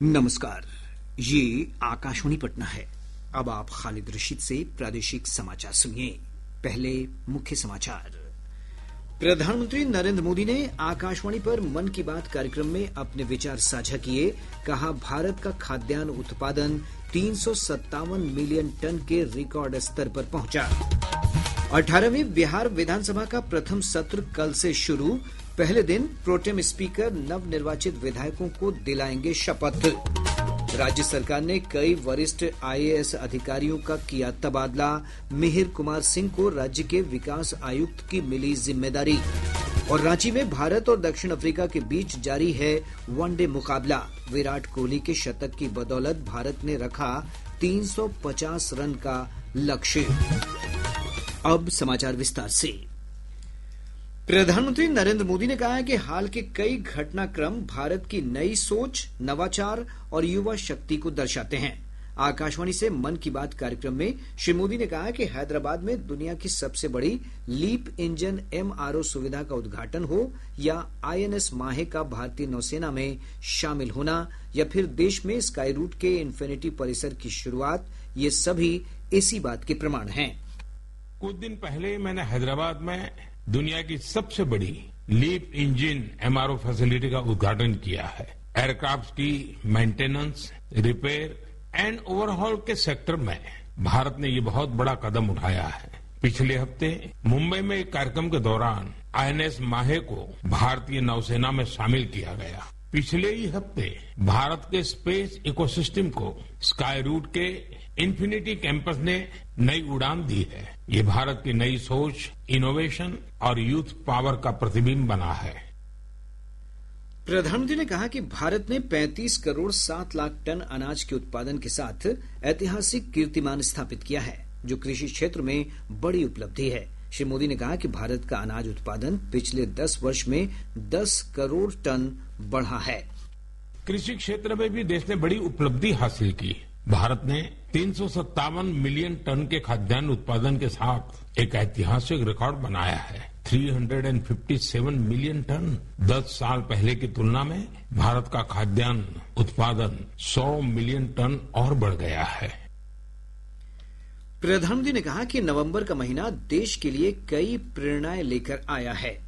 नमस्कार। ये आकाशवाणी पटना है। अब आप खालिद रशीद से प्रादेशिक समाचार सुनिए। पहले मुख्य समाचार। प्रधानमंत्री नरेंद्र मोदी ने आकाशवाणी पर मन की बात कार्यक्रम में अपने विचार साझा किए। कहा, भारत का खाद्यान्न उत्पादन 357 मिलियन टन के रिकॉर्ड स्तर पर पहुंचा। 18वीं बिहार विधानसभा का प्रथम सत्र कल से शुरू। पहले दिन प्रोटेम स्पीकर नवनिर्वाचित विधायकों को दिलाएंगे शपथ। राज्य सरकार ने कई वरिष्ठ आईएएस अधिकारियों का किया तबादला। मिहिर कुमार सिंह को राज्य के विकास आयुक्त की मिली जिम्मेदारी। और रांची में भारत और दक्षिण अफ्रीका के बीच जारी है वनडे मुकाबला। विराट कोहली के शतक की बदौलत भारत ने रखा 350 रन का लक्ष्य। अब समाचार विस्तार से। प्रधानमंत्री नरेंद्र मोदी ने कहा है कि हाल के कई घटनाक्रम भारत की नई सोच, नवाचार और युवा शक्ति को दर्शाते हैं। आकाशवाणी से मन की बात कार्यक्रम में श्री मोदी ने कहा कि हैदराबाद में दुनिया की सबसे बड़ी लीप इंजन एमआरओ सुविधा का उद्घाटन हो, या आईएनएस माहे का भारतीय नौसेना में शामिल होना, या फिर देश में स्काई रूट के इन्फिनिटी परिसर की शुरुआत, ये सभी इसी बात के प्रमाण हैं। कुछ दिन पहले मैंने हैदराबाद में दुनिया की सबसे बड़ी लीप इंजन एमआरओ फैसिलिटी का उद्घाटन किया है। एयरक्राफ्ट की मेंटेनेंस, रिपेयर एंड ओवरहॉल के सेक्टर में भारत ने ये बहुत बड़ा कदम उठाया है। पिछले हफ्ते मुंबई में एक कार्यक्रम के दौरान आईएनएस माहे को भारतीय नौसेना में शामिल किया गया। पिछले ही हफ्ते भारत के स्पेस इकोसिस्टम को स्काई रूट के इन्फिनिटी कैंपस ने नई उड़ान दी है। ये भारत की नई सोच, इनोवेशन और यूथ पावर का प्रतिबिंब बना है। प्रधानमंत्री ने कहा कि भारत ने 35 करोड़ 7 लाख टन अनाज के उत्पादन के साथ ऐतिहासिक कीर्तिमान स्थापित किया है, जो कृषि क्षेत्र में बड़ी उपलब्धि है। श्री मोदी ने कहा कि भारत का अनाज उत्पादन पिछले 10 वर्ष में 10 करोड़ टन बढ़ा है। कृषि क्षेत्र में भी देश ने बड़ी उपलब्धि हासिल की। भारत ने 357 मिलियन टन के खाद्यान्न उत्पादन के साथ एक ऐतिहासिक रिकॉर्ड बनाया है। 357 मिलियन टन। 10 साल पहले की तुलना में भारत का खाद्यान्न उत्पादन 100 मिलियन टन और बढ़ गया है। प्रधानमंत्री ने कहा कि नवंबर का महीना देश के लिए कई प्रेरणाएं लेकर आया है।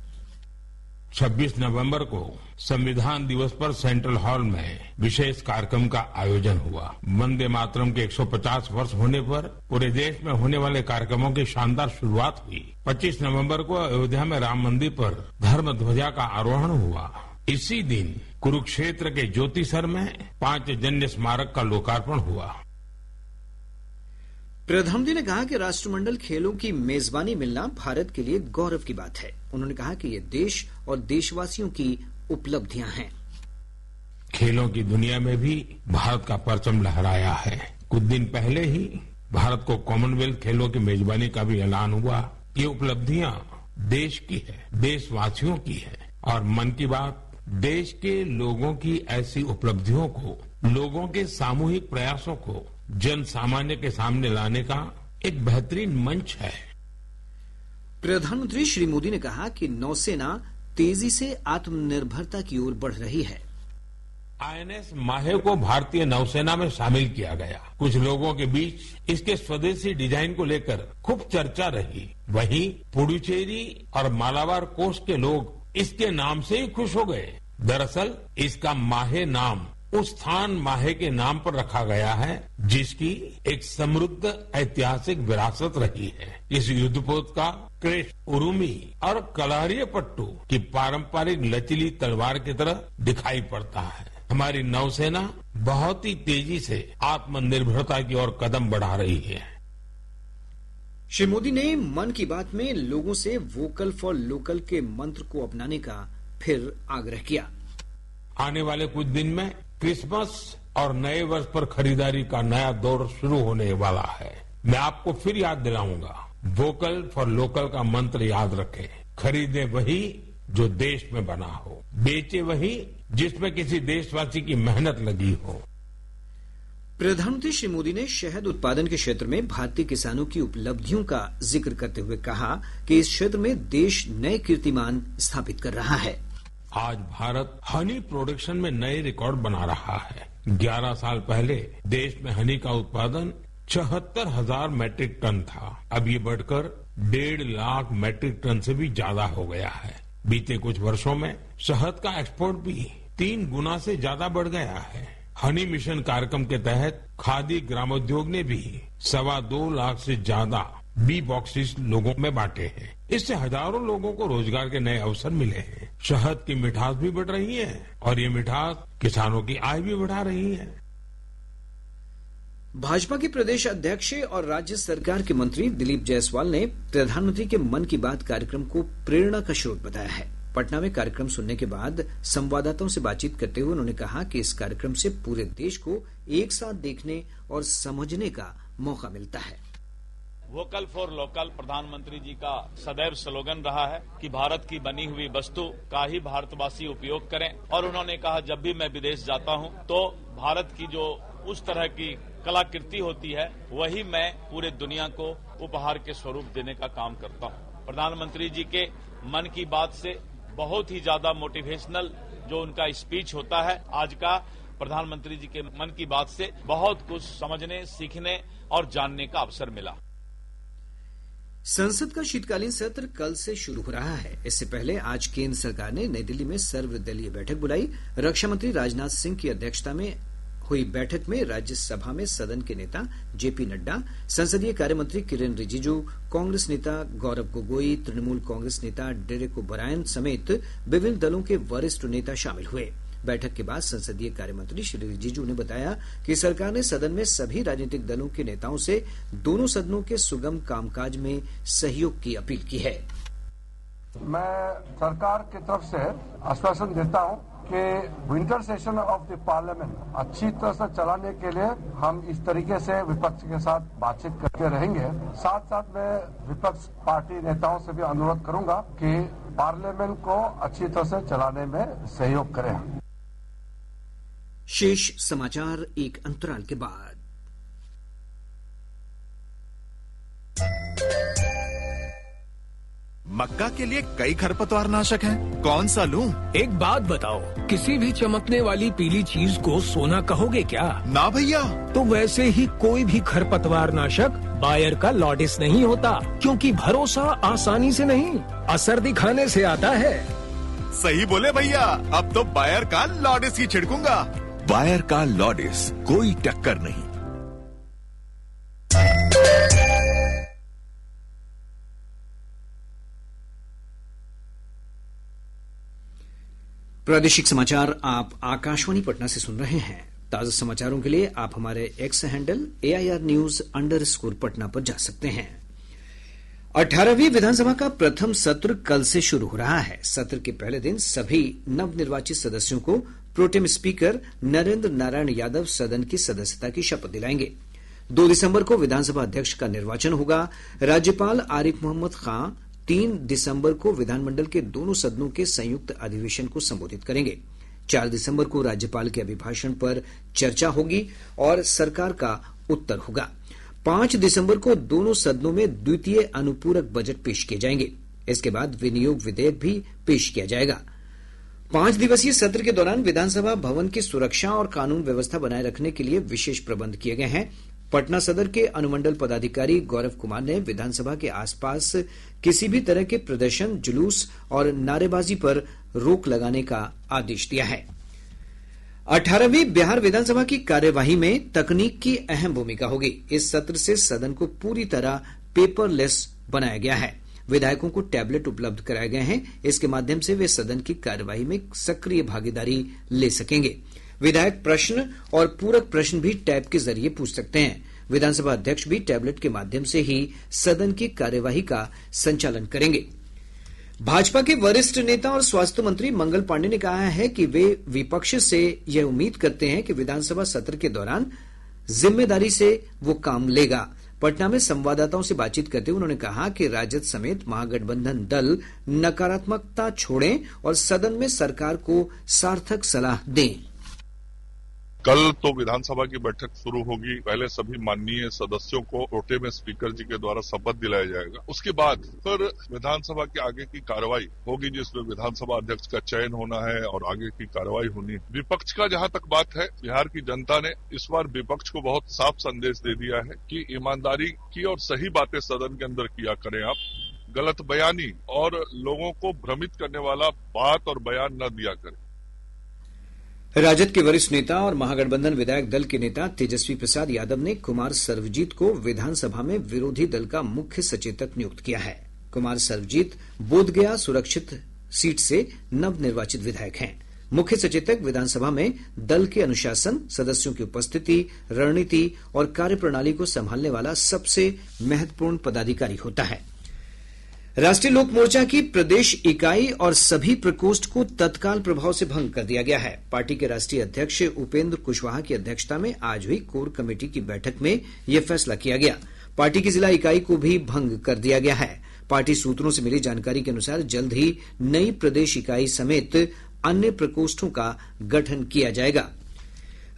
26 नवंबर को संविधान दिवस पर सेंट्रल हॉल में विशेष कार्यक्रम का आयोजन हुआ। वंदे मातरम के 150 वर्ष होने पर पूरे देश में होने वाले कार्यक्रमों की शानदार शुरुआत हुई। 25 नवंबर को अयोध्या में राम मंदिर पर धर्म ध्वजा का आरोहण हुआ। इसी दिन कुरुक्षेत्र के ज्योतिसर में पांचजन्य स्मारक का लोकार्पण हुआ। प्रधानमंत्री ने कहा कि राष्ट्रमंडल खेलों की मेजबानी मिलना भारत के लिए गौरव की बात है। उन्होंने कहा कि ये देश और देशवासियों की उपलब्धियां हैं। खेलों की दुनिया में भी भारत का परचम लहराया है। कुछ दिन पहले ही भारत को कॉमनवेल्थ खेलों की मेजबानी का भी ऐलान हुआ। ये उपलब्धियां देश की है, देशवासियों की है। और मन की बात देश के लोगों की ऐसी उपलब्धियों को, लोगों के सामूहिक प्रयासों को जन सामान्य के सामने लाने का एक बेहतरीन मंच है। प्रधानमंत्री श्री मोदी ने कहा कि नौसेना तेजी से आत्मनिर्भरता की ओर बढ़ रही है। आईएनएस माहे को भारतीय नौसेना में शामिल किया गया। कुछ लोगों के बीच इसके स्वदेशी डिजाइन को लेकर खूब चर्चा रही। वहीं पुडुचेरी और मालाबार कोस्ट के लोग इसके नाम से ही खुश हो गए। दरअसल इसका माहे नाम उस स्थान माहे के नाम पर रखा गया है जिसकी एक समृद्ध ऐतिहासिक विरासत रही है। इस युद्धपोत का क्रेस्ट उरुमी और कलारियापट्टू की पारंपरिक लचीली तलवार की तरह दिखाई पड़ता है। हमारी नौसेना बहुत ही तेजी से आत्मनिर्भरता की ओर कदम बढ़ा रही है। श्री मोदी ने मन की बात में लोगों से वोकल फॉर लोकल के मंत्र को अपनाने का फिर आग्रह किया। आने वाले कुछ दिन में क्रिसमस और नए वर्ष पर खरीदारी का नया दौर शुरू होने वाला है। मैं आपको फिर याद दिलाऊंगा, वोकल फॉर लोकल का मंत्र याद रखें। खरीदे वही जो देश में बना हो, बेचे वही जिसमें किसी देशवासी की मेहनत लगी हो। प्रधानमंत्री श्री मोदी ने शहद उत्पादन के क्षेत्र में भारतीय किसानों की उपलब्धियों का जिक्र करते हुए कहा कि इस क्षेत्र में देश नए कीर्तिमान स्थापित कर रहा है। आज भारत हनी प्रोडक्शन में नए रिकॉर्ड बना रहा है। 11 साल पहले देश में हनी का उत्पादन 76,000 मैट्रिक टन था। अब ये बढ़कर 1.5 लाख मैट्रिक टन से भी ज्यादा हो गया है। बीते कुछ वर्षों में शहद का एक्सपोर्ट भी 3 गुना से ज्यादा बढ़ गया है। हनी मिशन कार्यक्रम के तहत खादी ग्रामोद्योग ने भी 2.25 लाख से ज्यादा बी बॉक्सेस लोगों में बांटे हैं। इससे हजारों लोगों को रोजगार के नए अवसर मिले हैं। शहद की मिठास भी बढ़ रही है और ये मिठास किसानों की आय भी बढ़ा रही है। भाजपा के प्रदेश अध्यक्ष और राज्य सरकार के मंत्री दिलीप जायसवाल ने प्रधानमंत्री के मन की बात कार्यक्रम को प्रेरणा का स्रोत बताया है। पटना में कार्यक्रम सुनने के बाद संवाददाताओं से बातचीत करते हुए उन्होंने कहा कि इस कार्यक्रम से पूरे देश को एक साथ देखने और समझने का मौका मिलता है। वोकल फॉर लोकल प्रधानमंत्री जी का सदैव स्लोगन रहा है कि भारत की बनी हुई वस्तु का ही भारतवासी उपयोग करें। और उन्होंने कहा जब भी मैं विदेश जाता हूं तो भारत की जो उस तरह की कलाकृति होती है वही मैं पूरे दुनिया को उपहार के स्वरूप देने का काम करता हूं। प्रधानमंत्री जी के मन की बात से बहुत ही ज्यादा मोटिवेशनल जो उनका स्पीच होता है, आज का प्रधानमंत्री जी के मन की बात से बहुत कुछ समझने, सीखने और जानने का अवसर मिला। संसद का शीतकालीन सत्र कल से शुरू हो रहा है। इससे पहले आज केंद्र सरकार ने नई दिल्ली में सर्वदलीय बैठक बुलाई। रक्षा मंत्री राजनाथ सिंह की अध्यक्षता में हुई बैठक में राज्यसभा में सदन के नेता जेपी नड्डा, संसदीय कार्य मंत्री किरेन रिजिजू, कांग्रेस नेता गौरव गोगोई, तृणमूल कांग्रेस नेता डेरेक ओब्रायन समेत विभिन्न दलों के वरिष्ठ नेता शामिल हुए। बैठक के बाद संसदीय कार्य मंत्री श्री रिजिजू ने बताया कि सरकार ने सदन में सभी राजनीतिक दलों के नेताओं से दोनों सदनों के सुगम कामकाज में सहयोग की अपील की है। मैं सरकार की तरफ से आश्वासन देता हूं कि winter session of the parliament अच्छी तरह से चलाने के लिए हम इस तरीके से विपक्ष के साथ बातचीत करते रहेंगे। साथ साथ मैं विपक्ष पार्टी नेताओं से भी अनुरोध करूंगा कि पार्लियामेंट को अच्छी तरह से चलाने में सहयोग करें। शेष समाचार एक अंतराल के बाद। मक्का के लिए कई खरपतवार नाशक हैं। कौन सा लूं? एक बात बताओ, किसी भी चमकने वाली पीली चीज को सोना कहोगे क्या? ना भैया। तो वैसे ही कोई भी खरपतवार नाशक बायर का लॉडिस नहीं होता, क्योंकि भरोसा आसानी से नहीं, असर दिखाने से आता है। सही बोले भैया, अब तो बायर का लॉडिस ही छिड़कूंगा। बायर का लॉडिस, कोई टक्कर नहीं। प्रादेशिक समाचार आप आकाशवाणी पटना से सुन रहे हैं। ताजा समाचारों के लिए आप हमारे एक्स हैंडल AIR_News पटना पर जा सकते हैं। 18वीं विधानसभा का प्रथम सत्र कल से शुरू हो रहा है। सत्र के पहले दिन सभी नवनिर्वाचित सदस्यों को प्रोटेम स्पीकर नरेंद्र नारायण यादव सदन की सदस्यता की शपथ दिलाएंगे। 2 दिसंबर को विधानसभा अध्यक्ष का निर्वाचन होगा। राज्यपाल आरिफ मोहम्मद खां 3 दिसंबर को विधानमंडल के दोनों सदनों के संयुक्त अधिवेशन को संबोधित करेंगे। 4 दिसंबर को राज्यपाल के अभिभाषण पर चर्चा होगी और सरकार का उत्तर होगा। 5 दिसंबर को दोनों सदनों में द्वितीय अनुपूरक बजट पेश किए जाएंगे। इसके बाद विनियोग विधेयक भी पेश किया जाएगा। 5 दिवसीय सत्र के दौरान विधानसभा भवन की सुरक्षा और कानून व्यवस्था बनाए रखने के लिए विशेष प्रबंध किए गए हैं। पटना सदर के अनुमंडल पदाधिकारी गौरव कुमार ने विधानसभा के आसपास किसी भी तरह के प्रदर्शन, जुलूस और नारेबाजी पर रोक लगाने का आदेश दिया है। 18वीं बिहार विधानसभा की कार्यवाही में तकनीक की अहम भूमिका होगी। इस सत्र से सदन को पूरी तरह पेपरलेस बनाया गया है। विधायकों को टैबलेट उपलब्ध कराए गए हैं। इसके माध्यम से वे सदन की कार्यवाही में सक्रिय भागीदारी ले सकेंगे। विधायक प्रश्न और पूरक प्रश्न भी टैब के जरिए पूछ सकते हैं। विधानसभा अध्यक्ष भी टैबलेट के माध्यम से ही सदन की कार्यवाही का संचालन करेंगे। भाजपा के वरिष्ठ नेता और स्वास्थ्य मंत्री मंगल पांडे ने कहा है कि वे विपक्ष से यह उम्मीद करते हैं कि विधानसभा सत्र के दौरान जिम्मेदारी से वो काम लेगा। पटना में संवाददाताओं से बातचीत करते हुए उन्होंने कहा कि राजद समेत महागठबंधन दल नकारात्मकता छोड़ें और सदन में सरकार को सार्थक सलाह दें। कल तो विधानसभा की बैठक शुरू होगी। पहले सभी माननीय सदस्यों को कोटे में स्पीकर जी के द्वारा शपथ दिलाया जाएगा। उसके बाद फिर विधानसभा की आगे की कार्रवाई होगी, जिसमें विधानसभा अध्यक्ष का चयन होना है और आगे की कार्रवाई होनी है। विपक्ष का जहां तक बात है, बिहार की जनता ने इस बार विपक्ष को बहुत साफ संदेश दे दिया है कि ईमानदारी की और सही बातें सदन के अंदर किया करें। आप गलत बयानी और लोगों को भ्रमित करने वाला बात और बयान न दिया करें। राजद के वरिष्ठ नेता और महागठबंधन विधायक दल के नेता तेजस्वी प्रसाद यादव ने कुमार सर्वजीत को विधानसभा में विरोधी दल का मुख्य सचेतक नियुक्त किया है। कुमार सर्वजीत बोधगया सुरक्षित सीट से नवनिर्वाचित विधायक हैं। मुख्य सचेतक विधानसभा में दल के अनुशासन, सदस्यों की उपस्थिति, रणनीति और कार्यप्रणाली को संभालने वाला सबसे महत्वपूर्ण पदाधिकारी होता है। राष्ट्रीय लोक मोर्चा की प्रदेश इकाई और सभी प्रकोष्ठ को तत्काल प्रभाव से भंग कर दिया गया है। पार्टी के राष्ट्रीय अध्यक्ष उपेंद्र कुशवाहा की अध्यक्षता में आज हुई कोर कमेटी की बैठक में यह फैसला किया गया। पार्टी की जिला इकाई को भी भंग कर दिया गया है। पार्टी सूत्रों से मिली जानकारी के अनुसार जल्द ही नई प्रदेश इकाई समेत अन्य प्रकोष्ठों का गठन किया जाएगा।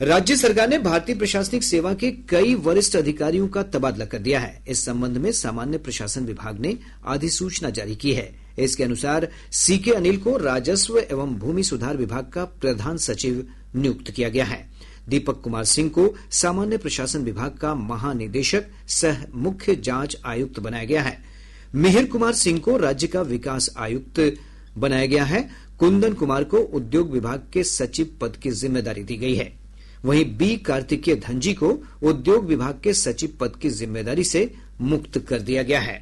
राज्य सरकार ने भारतीय प्रशासनिक सेवा के कई वरिष्ठ अधिकारियों का तबादला कर दिया है। इस संबंध में सामान्य प्रशासन विभाग ने अधिसूचना जारी की है। इसके अनुसार सीके अनिल को राजस्व एवं भूमि सुधार विभाग का प्रधान सचिव नियुक्त किया गया है। दीपक कुमार सिंह को सामान्य प्रशासन विभाग का महानिदेशक सह मुख्य जांच आयुक्त बनाया गया है। मिहिर कुमार सिंह को राज्य का विकास आयुक्त बनाया गया है। कुंदन कुमार को उद्योग विभाग के सचिव पद की जिम्मेदारी दी गई है। वहीं बी कार्तिकेय धनजी को उद्योग विभाग के सचिव पद की जिम्मेदारी से मुक्त कर दिया गया है।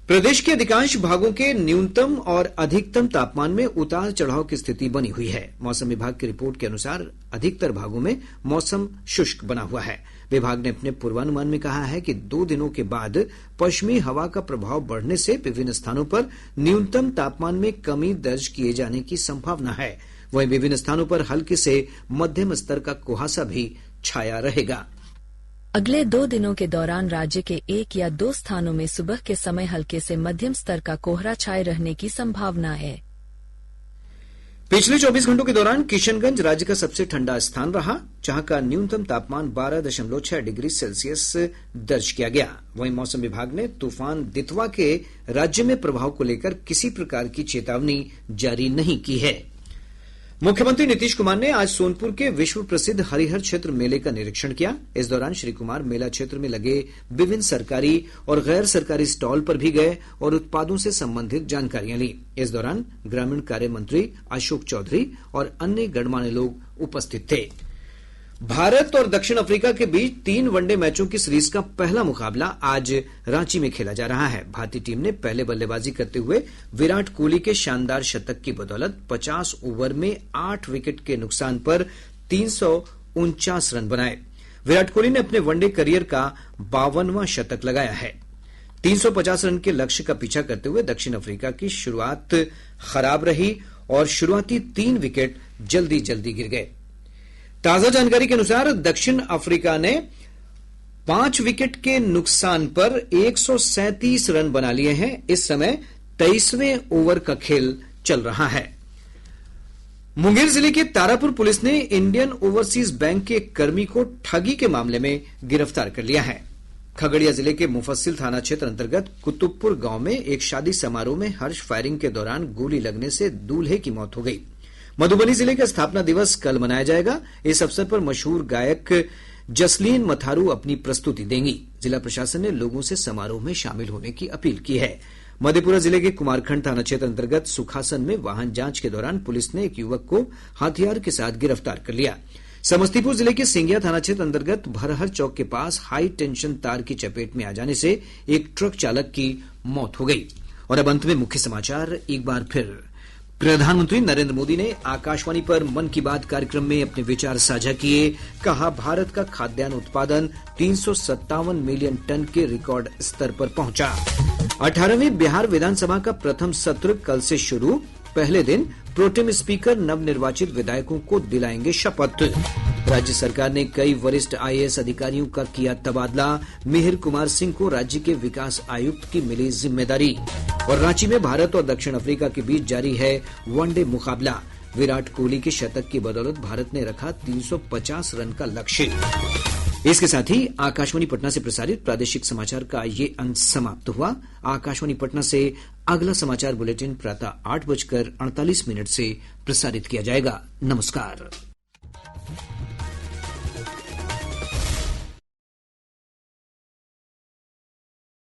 प्रदेश के अधिकांश भागों के न्यूनतम और अधिकतम तापमान में उतार चढ़ाव की स्थिति बनी हुई है। मौसम विभाग की रिपोर्ट के अनुसार अधिकतर भागों में मौसम शुष्क बना हुआ है। विभाग ने अपने पूर्वानुमान में कहा है कि 2 दिनों के बाद पश्चिमी हवा का प्रभाव बढ़ने से विभिन्न स्थानों पर न्यूनतम तापमान में कमी दर्ज किए जाने की संभावना है। वहीं विभिन्न स्थानों पर हल्के से मध्यम स्तर का कुहासा भी छाया रहेगा। अगले 2 दिनों के दौरान राज्य के 1 या 2 स्थानों में सुबह के समय हल्के से मध्यम स्तर का कोहरा छाये रहने की संभावना है। पिछले 24 घंटों के दौरान किशनगंज राज्य का सबसे ठंडा स्थान रहा, जहां का न्यूनतम तापमान 12.6 डिग्री सेल्सियस दर्ज किया गया। वहीं मौसम विभाग ने तूफान दितवा के राज्य में प्रभाव को लेकर किसी प्रकार की चेतावनी जारी नहीं की है। मुख्यमंत्री नीतीश कुमार ने आज सोनपुर के विश्व प्रसिद्ध हरिहर क्षेत्र मेले का निरीक्षण किया। इस दौरान श्री कुमार मेला क्षेत्र में लगे विभिन्न सरकारी और गैर सरकारी स्टॉल पर भी गए और उत्पादों से संबंधित जानकारियां ली। इस दौरान ग्रामीण कार्य मंत्री अशोक चौधरी और अन्य गणमान्य लोग उपस्थित थे। भारत और दक्षिण अफ्रीका के बीच 3 वनडे मैचों की सीरीज का पहला मुकाबला आज रांची में खेला जा रहा है। भारतीय टीम ने पहले बल्लेबाजी करते हुए विराट कोहली के शानदार शतक की बदौलत 50 ओवर में 8 विकेट के नुकसान पर 349 रन बनाए। विराट कोहली ने अपने वनडे करियर का 52वां शतक लगाया है। 350 रन के लक्ष्य का पीछा करते हुए दक्षिण अफ्रीका की शुरुआत खराब रही और शुरुआती 3 विकेट जल्दी जल्दी गिर गए। ताजा जानकारी के अनुसार दक्षिण अफ्रीका ने 5 विकेट के नुकसान पर 137 रन बना लिए हैं। इस समय 23वें ओवर का खेल चल रहा है। मुंगेर जिले के तारापुर पुलिस ने इंडियन ओवरसीज बैंक के एक कर्मी को ठगी के मामले में गिरफ्तार कर लिया है। खगड़िया जिले के मुफस्सिल थाना क्षेत्र अंतर्गत कुतुबपुर गांव में एक शादी समारोह में हर्ष फायरिंग के दौरान गोली लगने से दूल्हे की मौत हो गई। मधुबनी जिले का स्थापना दिवस कल मनाया जाएगा। इस अवसर पर मशहूर गायक जसलीन मथारू अपनी प्रस्तुति देंगी। जिला प्रशासन ने लोगों से समारोह में शामिल होने की अपील की है। मधेपुरा जिले के कुमारखंड थाना क्षेत्र अंतर्गत सुखासन में वाहन जांच के दौरान पुलिस ने एक युवक को हथियार के साथ गिरफ्तार कर लिया। समस्तीपुर जिले के सिंगिया थाना क्षेत्र अंतर्गत भरहर चौक के पास हाई टेंशन तार की चपेट में आ जाने से एक ट्रक चालक की मौत हो गई। और अब अंत में मुख्य समाचार एक बार फिर। प्रधानमंत्री नरेंद्र मोदी ने आकाशवाणी पर मन की बात कार्यक्रम में अपने विचार साझा किए। कहा, भारत का खाद्यान्न उत्पादन 357 मिलियन टन के रिकॉर्ड स्तर पर पहुंचा। 18वीं बिहार विधानसभा का प्रथम सत्र कल से शुरू। पहले दिन प्रोटेम स्पीकर नवनिर्वाचित विधायकों को दिलाएंगे शपथ। राज्य सरकार ने कई वरिष्ठ आईएएस अधिकारियों का किया तबादला। मिहिर कुमार सिंह को राज्य के विकास आयुक्त की मिली जिम्मेदारी। और रांची में भारत और दक्षिण अफ्रीका के बीच जारी है वनडे मुकाबला। विराट कोहली के शतक की बदौलत भारत ने रखा 350 रन का लक्ष्य। इसके साथ ही आकाशवाणी पटना से प्रसारित प्रादेशिक समाचार का ये अंक समाप्त हुआ। आकाशवाणी पटना से अगला समाचार बुलेटिन प्रातः 8:48 से प्रसारित किया जाएगा। नमस्कार।